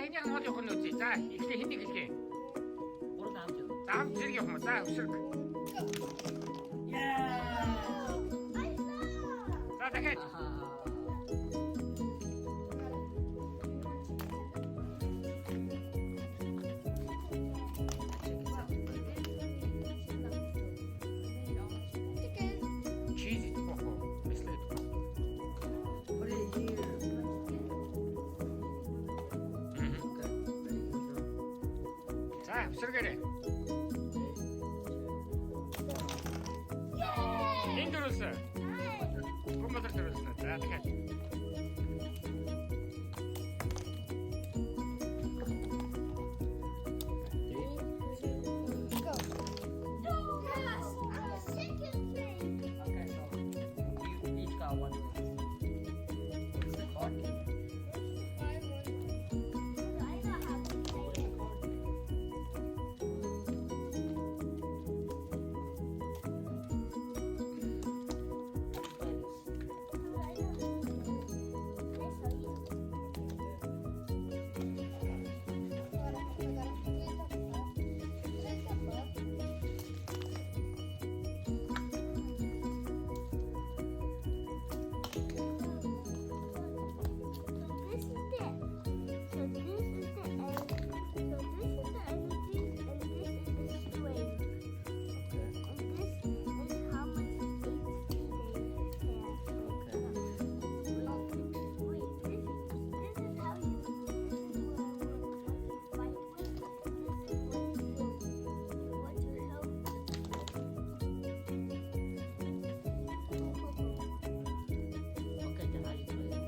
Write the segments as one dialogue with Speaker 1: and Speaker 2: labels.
Speaker 1: hindi ang audio ko nuti. За, ихтэй hindi гэлээ.
Speaker 2: Урд амж.
Speaker 1: Даам зэрэг явах юм. За, өсөрг. За, дахиад. Cheese итгөх үү? Бислээ итгөх. За, өсөргээрэй. Энэ дөрөсөө. Гомдор дөрөсөө. За, дахиад.
Speaker 2: Okay, so you each got one. What's the card? Okay, then how you play it?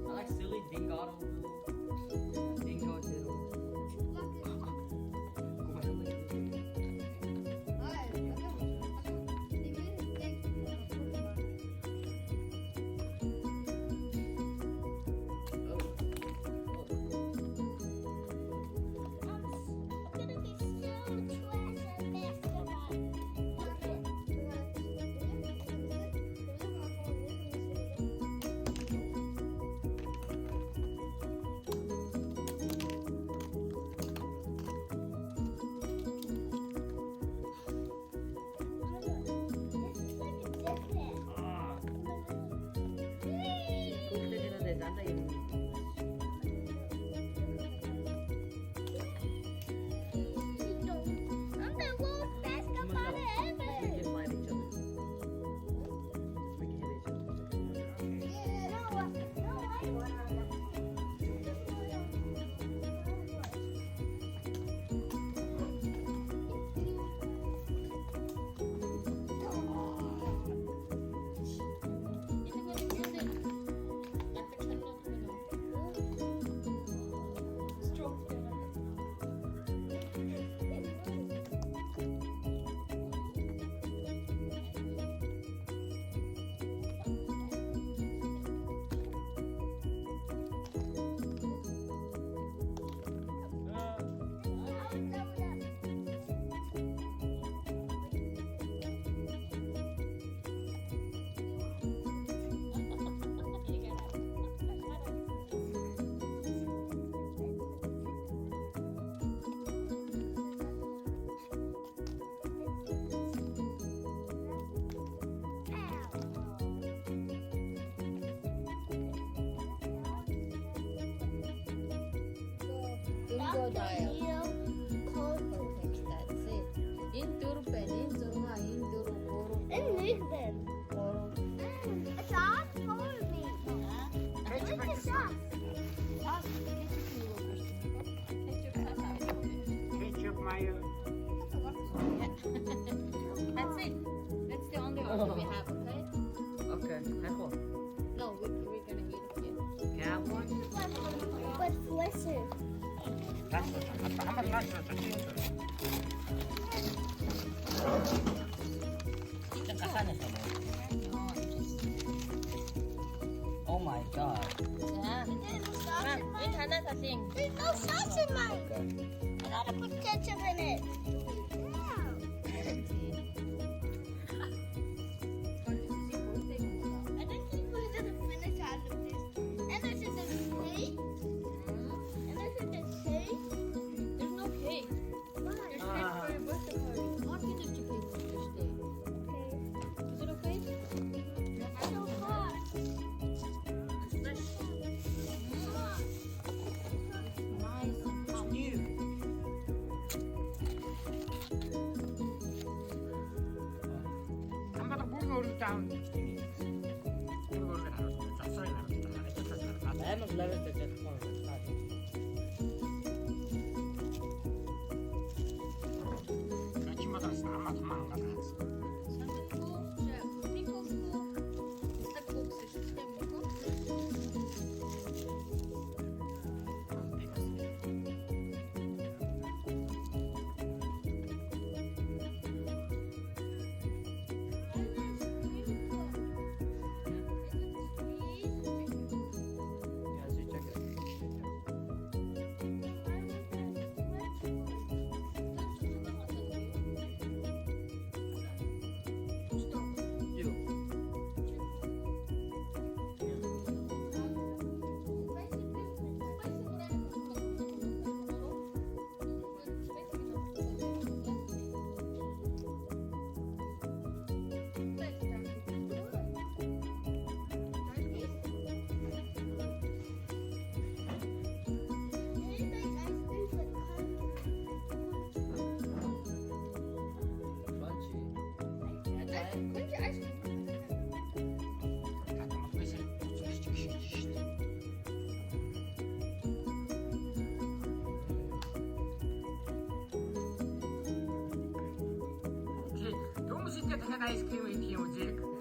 Speaker 2: I like silly dingo. Dingo too.
Speaker 3: Dingo dial. Perfect, that's it. Induru peninsula, Induru Goro. Goro.
Speaker 1: Ketchup, mayo.
Speaker 3: That's it. That's the only order we have, okay?
Speaker 2: Okay, have one.
Speaker 3: No, we're gonna eat it here.
Speaker 2: Can I have one?
Speaker 1: 한번 다시 줬어.
Speaker 3: thing.
Speaker 4: There's no sauce in mine.
Speaker 5: Okay.
Speaker 4: I gotta put ketchup in it. I think he put it in the finish out of this. And this is a cake. And this is a cake.
Speaker 3: There's no cake. There's cake for your birthday party. I'll finish the cake for this day.
Speaker 4: Okay.
Speaker 3: Is it okay?
Speaker 4: It's so hot.
Speaker 2: It's fresh.
Speaker 3: Nice and hot.
Speaker 2: New.
Speaker 1: 한바탕 bulgur down. bulgur 나눴어. 雑草になるって言ったらね、ちょっとしたら
Speaker 5: Ay, maglaro sa chat ko.
Speaker 1: 아침마다 아마 도망 가다.
Speaker 5: Yeah, so check it. You. Crunchy.
Speaker 1: 나도 먹고 있어. 너무 쉽게 다 아이스크림을 이렇게 오지.